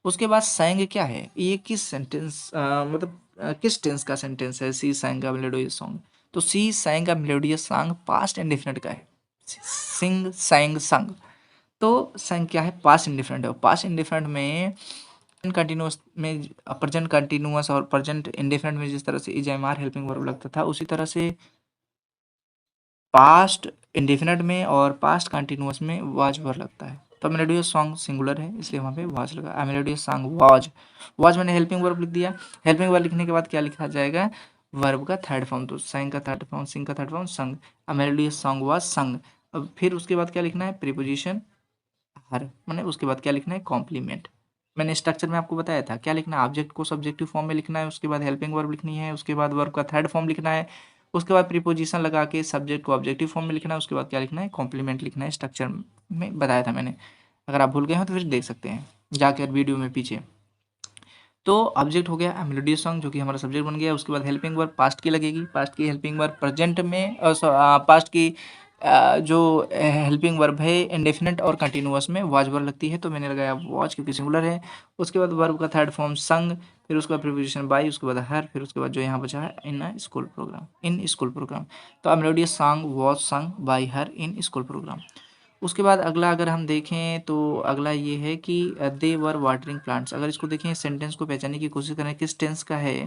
उसके बाद सैंग क्या है, ये किस सेंटेंस मतलब किस टेंस का सेंटेंस है, सी सैंग का मेलोडियस सॉन्ग। तो सी सैंग का मेलोडियस सॉन्ग पास्ट इंडेफिनिट का है, सिंग सैंग संग। तो सैंग क्या है, पास्ट इंडिफरेंट है। पास्ट इंडिफरेंट में कंटिन्यूअस में, प्रेजेंट कंटिन्यूअस और प्रेजेंट इंडिफरेंट में जिस तरह से is am are helping verb लगता था, उसी तरह से पास्ट इंडेफिनिट में और पास्ट कंटिन्यूअस में वाज वर्ब लगता है। तो मेलोडियस सॉन्ग सिंगुलर है, इसलिए वहाँ पे वाज लगा। मेलोडियस सॉन्ग वाज, वाज मैंने हेल्पिंग वर्ब लिख दिया। हेल्पिंग वर्ब लिखने के बाद क्या लिखा जाएगा, वर्ब का थर्ड फॉर्म, तो सैंग का थर्ड फॉर्म, सिंग का थर्ड फॉर्म, संग। मेलोडियस सॉन्ग वाज संग। अब फिर उसके बाद क्या लिखना है, प्रीपोजिशन हर, मैंने उसके बाद क्या लिखना है, कॉम्प्लीमेंट। मैंने स्ट्रक्चर में आपको बताया था क्या लिखना है, ऑब्जेक्ट को सब्जेक्टिव फॉर्म में लिखना है, उसके बाद हेल्पिंग वर्ब लिखनी है, उसके बाद वर्ब का थर्ड फॉर्म लिखना है, उसके बाद प्रीपोजिशन लगा के सब्जेक्ट को ऑब्जेक्टिव फॉर्म में लिखना है, उसके बाद क्या लिखना है, कॉम्प्लीमेंट लिखना है। स्ट्रक्चर में बताया था मैंने, अगर आप भूल गए हो तो फिर देख सकते हैं जाकर वीडियो में पीछे। तो ऑब्जेक्ट हो गया मेलोडियस सॉन्ग जो कि हमारा सब्जेक्ट बन गया। उसके बाद हेल्पिंग वर्ब पास्ट की लगेगी, पास्ट की हेल्पिंग वर्ब प्रेजेंट में, पास्ट की जो हेल्पिंग वर्ब है इंडेफिनिट और कंटिन्यूअस में वाज वर्ब लगती है, तो मैंने लगाया वाज क्योंकि सिंगुलर है। उसके बाद वर्ब का थर्ड फॉर्म संग, फिर उसके बाद प्रीपोजिशन बाई, उसके बाद हर, फिर उसके बाद जो यहाँ बचा है in school program, in school program. तो melodious song was sung by her in school program. उसके बाद अगला अगर हम देखें तो अगला ये है कि दे वर वाटरिंग प्लांट्स। अगर इसको देखें, सेंटेंस को पहचानने की कोशिश करें किस टेंस का है,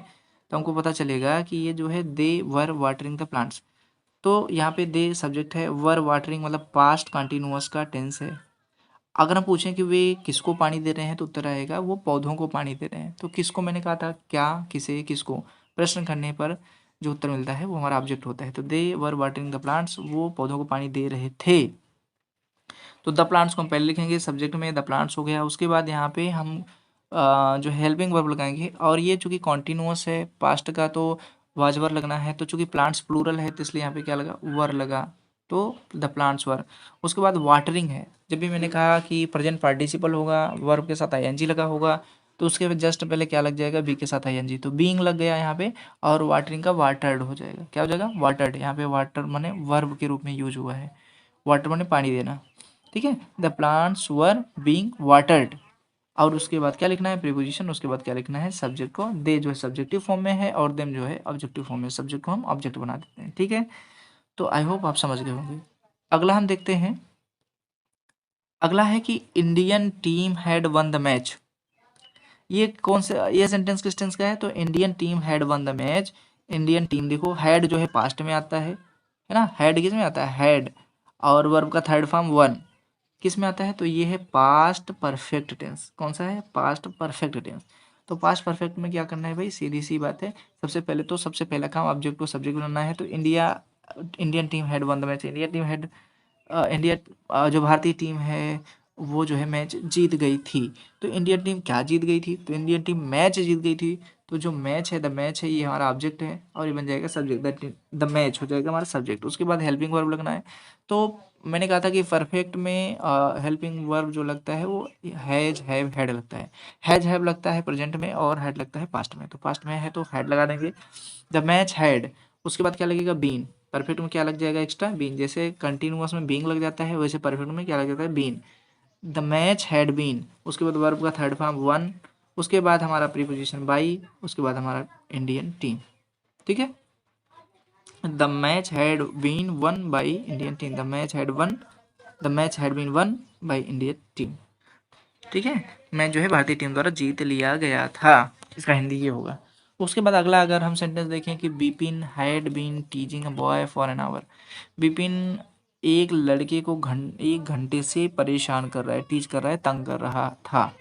तो हमको पता चलेगा कि ये जो है दे वर वाटरिंग द प्लांट्स। तो यहाँ पे दे सब्जेक्ट है, वर वाटरिंग मतलब पास्ट कंटिन्यूअस का टेंस है। अगर हम पूछें कि वे किसको पानी दे रहे हैं, तो उत्तर आएगा वो पौधों को पानी दे रहे हैं। तो किसको मैंने कहा था, क्या, किसे, किसको, प्रश्न करने पर जो उत्तर मिलता है वो हमारा ऑब्जेक्ट होता है। तो दे वर वाटरिंग द प्लांट्स, वो पौधों को पानी दे रहे थे। तो द प्लांट्स को हम पहले लिखेंगे सब्जेक्ट में, द प्लांट्स हो गया। उसके बाद यहाँ पे हम जो हेल्पिंग वर्ब लगाएंगे, और ये चूंकि कॉन्टिन्यूअस है पास्ट का तो वाज वर लगना है, तो चूंकि प्लांट्स प्लूरल है तो इसलिए यहाँ पे क्या लगा, वर लगा, तो द प्लांट्स वर। उसके बाद वाटरिंग है, जब भी मैंने कहा कि प्रेजेंट पार्टिसिपल होगा वर्ब के साथ आईएनजी लगा होगा, तो उसके बाद जस्ट पहले क्या लग जाएगा, बी के साथ आईएनजी, तो बीइंग लग गया यहाँ पे, और वाटरिंग का वाटर्ड हो जाएगा। क्या हो जाएगा, वाटर्ड। यहाँ पे वाटर माने वर्ब के रूप में यूज हुआ है, वाटर माने पानी देना, ठीक है। The plants were being watered, और उसके बाद क्या लिखना है, प्रीपोजिशन, उसके बाद क्या लिखना है, सब्जेक्ट को। दे जो है सब्जेक्टिव फॉर्म में है और देम जो है ऑब्जेक्टिव फॉर्म में, सब्जेक्ट को हम ऑब्जेक्ट बना देते हैं, ठीक है। तो आई होप आप समझ गए होंगे। अगला हम देखते हैं, अगला है कि Indian team had won the match. ये कौन सा, ये सेंटेंस किस टेंस का है, तो Indian team had won the match. Indian team, देखो हैड जो है पास्ट में आता है ना, हैड किस में आता है, हैड, और वर्ब का थर्ड फॉर्म वन किस में आता है, तो ये है पास्ट परफेक्ट टेंस। कौन सा है, पास्ट परफेक्ट टेंस। तो पास्ट परफेक्ट में क्या करना है भाई, सीधी सी बात है, सबसे पहले तो सबसे पहला काम ऑब्जेक्ट को सब्जेक्ट बनाना है। तो Indian team had won the match, Indian team had, India जो भारतीय टीम है वो जो है मैच जीत गई थी। तो इंडियन टीम क्या जीत गई थी, तो इंडियन टीम मैच जीत गई थी। तो जो मैच है, द मैच है, ये हमारा ऑब्जेक्ट है और ये बन जाएगा सब्जेक्ट, द मैच हो जाएगा हमारा सब्जेक्ट। उसके बाद हेल्पिंग वर्ब लगना है। तो मैंने कहा था कि परफेक्ट में हेल्पिंग वर्ब जो लगता है वो हैज हैव हैड लगता है। हैज हैव लगता है प्रेजेंट में और हैड लगता है पास्ट में। तो पास्ट में है तो हैड लगा देंगे, द मैच हैड। उसके बाद क्या लगेगा, बीन। परफेक्ट में क्या लग जाएगा, एक्स्ट्रा बीन। जैसे कंटिन्यूअस में बीइंग लग जाता है, वैसे परफेक्ट में क्या लग जाता है, been. The match had been, उसके बाद वर्ब का थर्ड फॉर्म वन, उसके बाद हमारा प्रीपोजिशन बाई, उसके बाद हमारा इंडियन टीम, ठीक है। The match had been won by Indian team, the match had won, the match had been won by Indian team, ठीक है। मैच जो है भारतीय टीम द्वारा जीत लिया गया था, इसका हिंदी ये होगा। उसके बाद अगला अगर हम सेंटेंस देखें कि Bipin had been teasing a boy for an hour. Bipin एक लड़के को 1 घंटे से परेशान कर रहा है, टीच कर रहा है, तंग कर रहा था।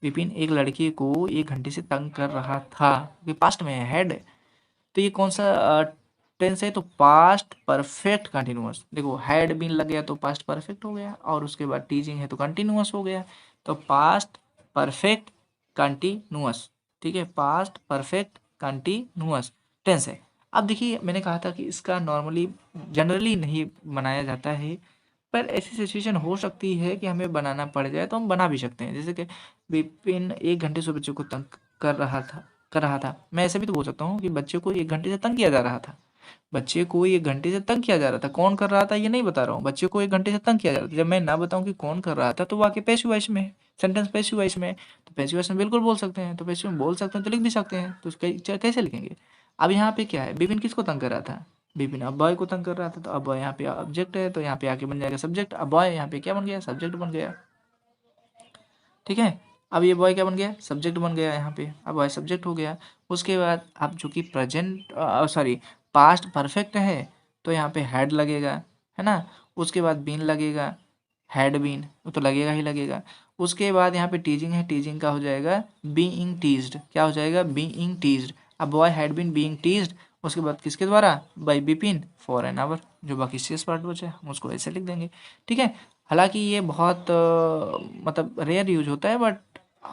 विपिन एक लड़के को 1 घंटे से तंग कर रहा था, ये पास्ट में है, हैड। तो ये कौन सा टेंस है, तो पास्ट परफेक्ट कंटिन्यूअस। देखो हैड बीन लग गया तो पास्ट परफेक्ट हो गया, और उसके बाद टीचिंग है तो कंटिन्यूअस हो गया। तो पास्ट परफेक्ट कंटिन्यूअस, ठीक है, पास्ट परफेक्ट कंटिन्यूअस टेंस है। अब देखिए मैंने कहा था कि इसका नॉर्मली जनरली नहीं बनाया जाता है, पर ऐसी सिचुएशन हो सकती है कि हमें बनाना पड़ जाए तो हम बना भी सकते हैं। जैसे कि विपिन 1 घंटे से बच्चों को तंग कर रहा था। मैं ऐसे भी तो बोल सकता हूँ कि बच्चे को 1 घंटे से तंग किया जा रहा था। बच्चे को 1 घंटे से तंग किया जा रहा था, कौन कर रहा था ये नहीं बता रहा हूँ, बच्चे को 1 घंटे से तंग किया जा रहा था। जब मैं ना बताऊँ कि कौन कर रहा था तो वाक्य पैसिव वॉइस में है, सेंटेंस पैसिव वॉइस में है। तो पैसिव वॉइस में बिल्कुल बोल सकते हैं, तो पैसिव में बोल सकते हैं तो लिख भी सकते हैं। तो कैसे लिखेंगे। अब यहाँ पे क्या है, विपिन किसको तंग कर रहा था, विपिन अब बॉय को तंग कर रहा था। तो अब बॉय यहाँ पे ऑब्जेक्ट है, तो यहाँ पे आके बन जाएगा सब्जेक्ट। अब बॉय यहाँ पे क्या बन गया, सब्जेक्ट बन गया, ठीक है। अब ये बॉय क्या बन गया, सब्जेक्ट बन गया यहाँ पे, अब बॉय सब्जेक्ट हो गया। उसके बाद अब जो कि प्रेजेंट सॉरी पास्ट परफेक्ट है तो यहाँ पे हैड लगेगा, है ना। उसके बाद बीन लगेगा, हैड बीन, वो तो लगेगा ही लगेगा। उसके बाद यहाँ पे टीजिंग है, टीजिंग का हो जाएगा बीइंग टीज्ड, क्या हो जाएगा, बीइंग टीज्ड। अब boy had been being teased, उसके बाद किसके द्वारा, by Bipin for an hour. जो बाकी शेष पार्ट बचा है हम उसको ऐसे लिख देंगे, ठीक है। हालांकि ये बहुत मतलब रेयर यूज होता है, बट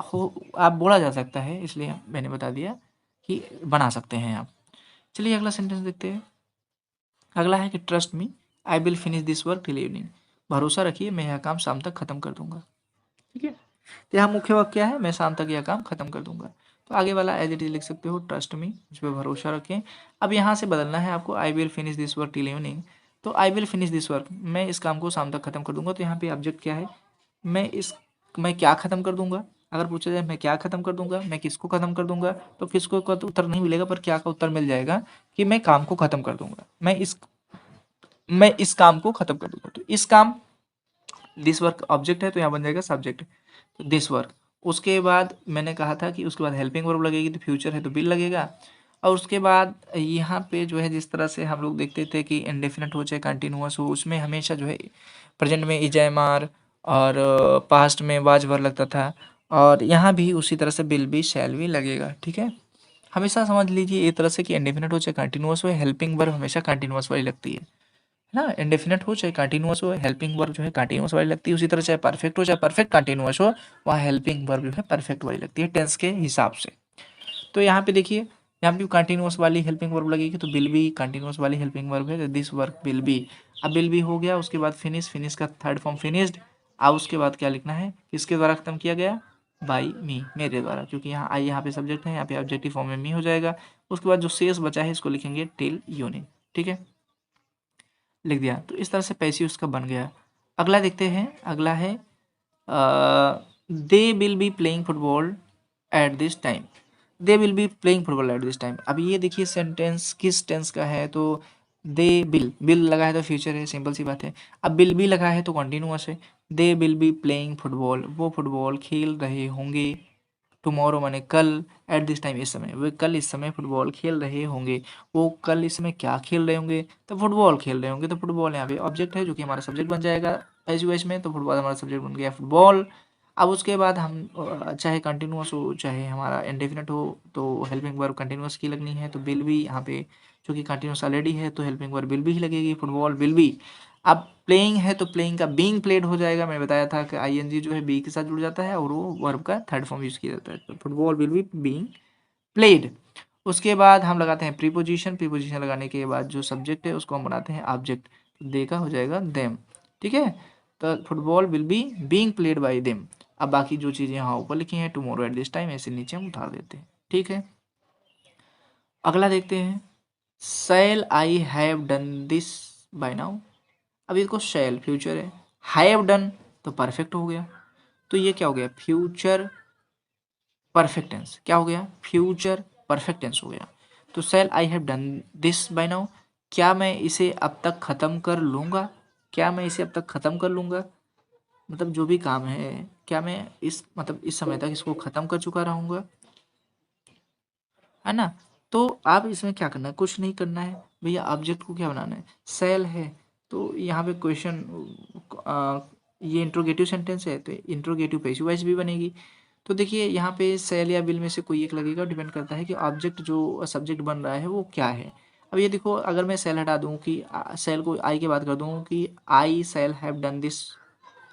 हो आप बोला जा सकता है, इसलिए मैंने बता दिया कि बना सकते हैं आप। चलिए अगला सेंटेंस देखते हैं। अगला है कि trust me I will finish this work till evening. भरोसा रखिए मैं यह काम शाम तक खत्म कर दूंगा, ठीक है। तो यहाँ मुख्य वाक्य क्या है, मैं शाम तक यह काम खत्म कर दूंगा। तो आगे वाला एज इट इज लिख सकते हो, ट्रस्ट मी, मुझ पर भरोसा रखें। अब यहाँ से बदलना है आपको, I will finish this work till evening. तो I will finish this work, मैं इस काम को शाम तक खत्म कर दूंगा। तो यहाँ पे ऑब्जेक्ट क्या है, मैं क्या खत्म कर दूंगा। अगर पूछा जाए मैं क्या खत्म कर दूंगा, मैं किसको खत्म कर दूंगा, तो किसको का तो उत्तर नहीं मिलेगा, पर क्या का उत्तर मिल जाएगा कि मैं काम को खत्म कर दूंगा, मैं इस काम को खत्म कर दूंगा। तो इस काम, दिस वर्क ऑब्जेक्ट है तो यहाँ बन जाएगा सब्जेक्ट, तो दिस वर्क। उसके बाद मैंने कहा था कि उसके बाद हेल्पिंग वर्ब लगेगी, तो फ्यूचर है तो विल लगेगा। और उसके बाद यहाँ पे जो है जिस तरह से हम लोग देखते थे कि इंडेफिनिट हो चाहे कंटिन्यूअस हो, उसमें हमेशा जो है प्रेजेंट में इज एम आर और पास्ट में वाज वर लगता था, और यहाँ भी उसी तरह से विल भी शैल भी लगेगा, ठीक है। हमेशा समझ लीजिए एक तरह से कि इंडेफिनिट हो चाहे कंटिन्यूअस हो, हेल्पिंग वर्ब हमेशा कंटिन्यूअस वाली लगती है ना। इंडेफिनिट हो चाहे कंटिन्यूअस हो, हेल्पिंग वर्ब जो है कंटिन्यूअस वाली लगती है। उसी तरह चाहे परफेक्ट हो चाहे परफेक्ट कंटिन्यूअस हो, वहाँ हेल्पिंग वर्ब जो है परफेक्ट वाली लगती है टेंस के हिसाब से। तो यहाँ पे देखिए, यहाँ पे कंटिन्यूअस वाली हेल्पिंग वर्ब लगेगी तो विल बी कंटिन्यूअस वाली हेल्पिंग वर्ब है, दिस वर्क विल बी। अब विल बी हो गया, उसके बाद फिनिश, फिनिश का थर्ड फॉर्म फिनिश्ड। अब उसके बाद क्या लिखना है, किसके द्वारा खत्म किया गया, बाई मी, मेरे द्वारा, क्योंकि यहाँ आई यहाँ पे सब्जेक्ट है, यहाँ पे ऑब्जेक्टिव फॉर्म में मी हो जाएगा। उसके बाद जो शेष बचा है इसको लिखेंगे टिल यूनिट। ठीक है, लिख दिया। तो इस तरह से पैसिव उसका बन गया। अगला देखते हैं, अगला है they will be playing football at this time. They will be playing football at this time. अब ये देखिए सेंटेंस किस टेंस का है, तो दे विल, विल लगा है तो फ्यूचर है, सिंपल सी बात है। अब विल बी लगा है तो कंटिन्यूअस है। They will be playing football, वो फुटबॉल खेल रहे होंगे। टुमारो माने कल, एट दिस टाइम इस समय, वे कल इस समय फुटबॉल खेल रहे होंगे। वो कल इस समय क्या खेल रहे होंगे, तो फुटबॉल खेल रहे होंगे। तो फुटबॉल यहाँ पे ऑब्जेक्ट है जो कि हमारा सब्जेक्ट बन जाएगा पैसिव वॉइस में, तो फुटबॉल हमारा सब्जेक्ट बन गया फुटबॉल। अब उसके बाद हम चाहे कंटिन्यूअस हो चाहे हमारा इंडेफिनिट हो, तो हेल्पिंग वर्ब कंटिन्यूअस की लगनी है, तो विल बी यहाँ पे चूंकि कंटिन्यूअस ऑलरेडी है तो हेल्पिंग वर्ब विल बी ही लगेगी, फुटबॉल विल बी। अब प्लेइंग है तो प्लेइंग का बीइंग प्लेड हो जाएगा। मैंने बताया था कि आईएनजी जो है बी के साथ जुड़ जाता है और वो वर्ब का थर्ड फॉर्म यूज किया जाता है, तो football will be being played. उसके बाद हम लगाते हैं प्रीपोजिशन, प्रीपोजिशन लगाने के बाद जो सब्जेक्ट है उसको हम बनाते हैं ऑब्जेक्ट, दे का हो जाएगा देम। ठीक है, तो football will be being played by them. अब बाकी जो चीज़ें यहाँ ऊपर लिखी हैं, टुमारो एट दिस टाइम, ऐसे नीचे हम उतार देते हैं। ठीक है, अगला देखते हैं, shall I have done this by now. अब इसको शैल फ्यूचर है, हैव डन तो परफेक्ट हो गया, तो ये क्या हो गया, फ्यूचर परफेक्ट टेंस। क्या हो गया, फ्यूचर परफेक्ट टेंस हो गया। तो shall I have done this by now, क्या मैं इसे अब तक खत्म कर लूंगा, क्या मैं इसे अब तक खत्म कर लूंगा, मतलब जो भी काम है क्या मैं इस मतलब इस समय तक इसको खत्म कर चुका रहूंगा, है ना। तो आप इसमें क्या करना है, कुछ नहीं करना है भैया, ऑब्जेक्ट को क्या बनाना है, सेल है। तो यहाँ पे क्वेश्चन, ये इंट्रोगेटिव सेंटेंस है तो इंट्रोगेटिव पैसिव वॉइस भी बनेगी। तो देखिए यहाँ पे सेल या विल में से कोई एक लगेगा, डिपेंड करता है कि ऑब्जेक्ट जो सब्जेक्ट बन रहा है वो क्या है। अब ये देखो, अगर मैं सेल हटा दूँ कि सेल को आई के बात कर दूँ कि I shall have done this,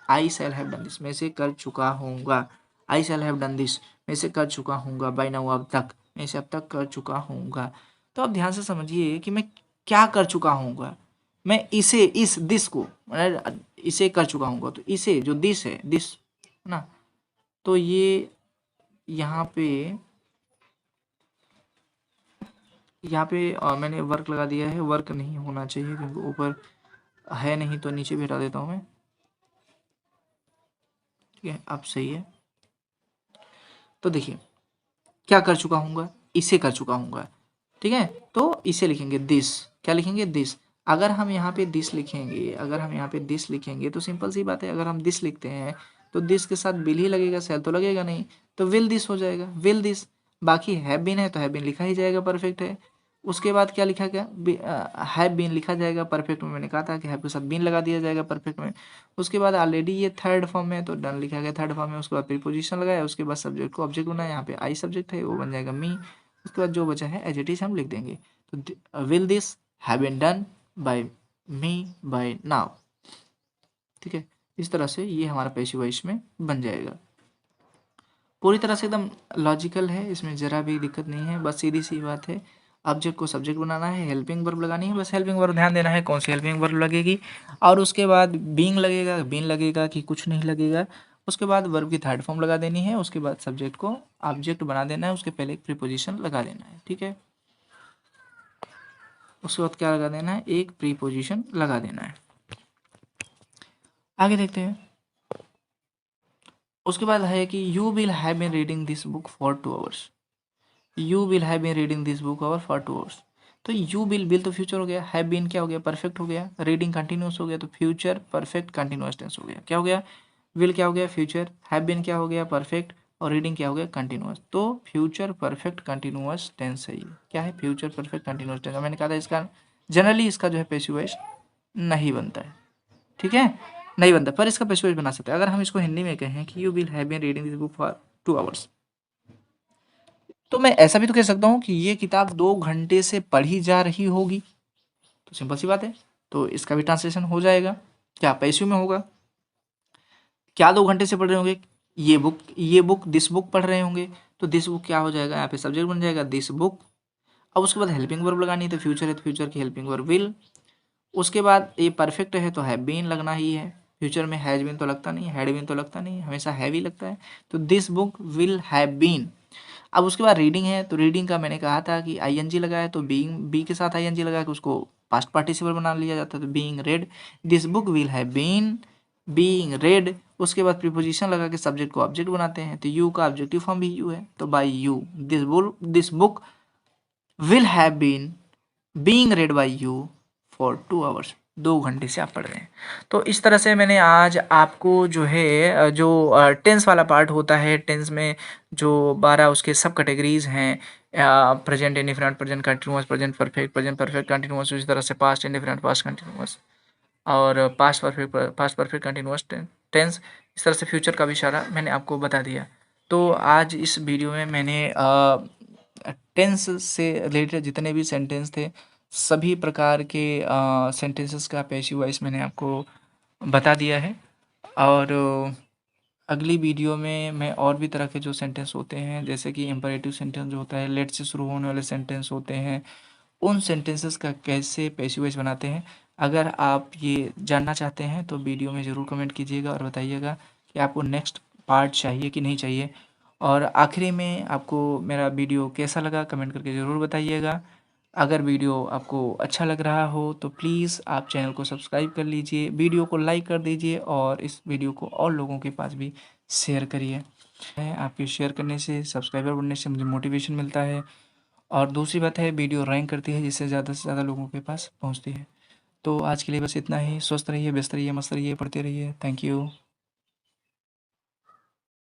I shall have done this, मैं इसे कर चुका हूँगा, I shall have done this, मैं इसे कर चुका हूँगा, बाय नाउ अब तक, मैं इसे अब तक कर चुका हूँगा। तो आप ध्यान से समझिए कि मैं क्या कर चुका हूँगा, मैं इसे, इस दिस को, मतलब इसे कर चुका हूँगा, तो इसे जो दिस है, दिस है ना, तो ये यहाँ पे, यहाँ पे मैंने वर्क लगा दिया है, वर्क नहीं होना चाहिए क्योंकि ऊपर है नहीं, तो नीचे भी हटा देता हूँ मैं। ठीक है, अब सही है। तो देखिए क्या कर चुका हूँगा, इसे कर चुका हूँगा। ठीक है, तो इसे लिखेंगे दिस, क्या लिखेंगे दिस। अगर हम यहाँ पे दिस लिखेंगे, अगर हम यहाँ पे दिस लिखेंगे तो सिंपल सी बात है, अगर हम दिस लिखते हैं तो दिस के साथ विल ही लगेगा, सेल तो लगेगा नहीं, तो विल दिस हो जाएगा, विल दिस। बाकी हैव बीन है तो हैव बीन लिखा ही जाएगा, परफेक्ट है। उसके बाद क्या लिखा गया, हैव बीन लिखा जाएगा परफेक्ट में, मैंने कहा था कि हैव के साथ बीन लगा दिया जाएगा परफेक्ट में। उसके बाद ऑलरेडी ये थर्ड फॉर्म में है तो डन लिखा गया थर्ड फॉर्म में। उसके बाद प्रीपोजिशन लगाया, उसके बाद सब्जेक्ट को ऑब्जेक्ट बनाया, यहाँ पे आई सब्जेक्ट है वो बन जाएगा मी। उसके बाद जो बचा है एज इट इज हम लिख देंगे, तो will this have been done by me by now. ठीक है, इस तरह से ये हमारा पैसिव वॉइस में बन जाएगा। पूरी तरह से एकदम लॉजिकल है, इसमें ज़रा भी दिक्कत नहीं है, बस सीधी सी बात है, ऑब्जेक्ट को सब्जेक्ट बनाना है, हेल्पिंग वर्ब लगानी है, बस हेल्पिंग वर्ब ध्यान देना है कौन सी हेल्पिंग वर्ब लगेगी, और उसके बाद बीइंग लगेगा, बीइंग लगेगा कि कुछ नहीं लगेगा। उसके बाद वर्ब की थर्ड फॉर्म लगा देनी है, उसके बाद सब्जेक्ट को ऑब्जेक्ट बना देना है, उसके पहले एक प्रीपोजिशन लगा देना है। ठीक है, उसके बाद क्या लगा देना है, एक प्रीपोजिशन लगा देना है। आगे देखते हैं, उसके बाद है कि you will have been reading this book for 2 hours, you will have been reading this book और फॉर 2 आवर्स। तो यू विल तो फ्यूचर हो गया, हैव बीन क्या हो गया, परफेक्ट हो गया, रीडिंग कंटिन्यूस हो गया, तो फ्यूचर परफेक्ट कंटिन्यूस टेंस हो गया। क्या हो गया, विल क्या हो गया फ्यूचर, हैव बीन क्या हो गया परफेक्ट, और रीडिंग क्या हो गया कंटिन्यूस। तो फ्यूचर परफेक्ट कंटिन्यूस टेंस है, ये क्या है, फ्यूचर परफेक्ट कंटिन्यूस टेंस। मैंने कहा था इसका जनरली इसका जो है पैसिव वॉइस नहीं बनता है। ठीक है, नहीं बनता, पर इसका पैसिव वॉइस बना सकते हैं। अगर हम इसको हिंदी में कहें कि you will have been reading this book for 2 hours, तो मैं ऐसा भी तो कह सकता हूँ कि ये किताब 2 घंटे से पढ़ी जा रही होगी, तो सिंपल सी बात है, तो इसका भी ट्रांसलेशन हो जाएगा। क्या पैसिव में होगा? क्या 2 घंटे से पढ़ रहे होंगे? ये बुक दिस बुक पढ़ रहे होंगे, तो दिस बुक क्या हो जाएगा? यहाँ पे सब्जेक्ट बन जाएगा दिस बुक। अब उसके बाद हेल्पिंग वर्ब लगानी है, तो फ्यूचर है तो फ्यूचर की हेल्पिंग वर्ब विल। उसके बाद ये परफेक्ट है तो हैव बीन लगना ही है। फ्यूचर में हैज बीन तो लगता नहीं, हैड बीन तो लगता नहीं, हमेशा हैव ही लगता है, तो this book will have been. अब उसके बाद रीडिंग है, तो रीडिंग का मैंने कहा था कि आईएनजी लगाया तो बीइंग, बी के साथ आईएनजी लगा के उसको पास्ट पार्टिसिपल बना लिया जाता है, तो being read, this book will have been being read. उसके बाद प्रीपोजिशन लगा के सब्जेक्ट को ऑब्जेक्ट बनाते हैं, तो यू का ऑब्जेक्टिव फॉर्म भी यू है, तो by you this book will have been being read by you for 2 hours. 2 घंटे से आप पढ़ रहे हैं। तो इस तरह से मैंने आज आपको जो है जो टेंस वाला पार्ट होता है, टेंस में जो 12 उसके सब कैटेगरीज हैं, present indifferent, present continuous, present perfect continuous, उसी तरह से पास्ट इंडिफरेंट, पास्ट कंटिन्यूअस और पास्ट परफेक्ट कंटिन्यूअस टेंस, इस तरह से फ्यूचर का भी सारा मैंने आपको बता दिया। तो आज इस वीडियो में मैंने टेंस से रिलेटेड जितने भी सेंटेंस थे, सभी प्रकार के सेंटेंसेस का पैसिव वॉइस मैंने आपको बता दिया है। और अगली वीडियो में मैं और भी तरह के जो सेंटेंस होते हैं, जैसे कि इम्परेटिव सेंटेंस जो होता है, लेट से शुरू होने वाले सेंटेंस होते हैं, उन सेंटेंसेस का कैसे पैसिव वॉइस बनाते हैं, अगर आप ये जानना चाहते हैं तो वीडियो में ज़रूर कमेंट कीजिएगा और बताइएगा कि आपको नेक्स्ट पार्ट चाहिए कि नहीं चाहिए। और आखिरी में आपको मेरा वीडियो कैसा लगा कमेंट करके ज़रूर बताइएगा। अगर वीडियो आपको अच्छा लग रहा हो तो प्लीज़ आप चैनल को सब्सक्राइब कर लीजिए, वीडियो को लाइक कर दीजिए और इस वीडियो को और लोगों के पास भी शेयर करिए। आपके शेयर करने से, सब्सक्राइबर बढ़ने से मुझे मोटिवेशन मिलता है, और दूसरी बात है वीडियो रैंक करती है, जिससे ज़्यादा से ज़्यादा लोगों के पास पहुंचती है। तो आज के लिए बस इतना ही। स्वस्थ रहिए, व्यस्त रहिए, मस्त रहिए, पढ़ते रहिए। Thank you.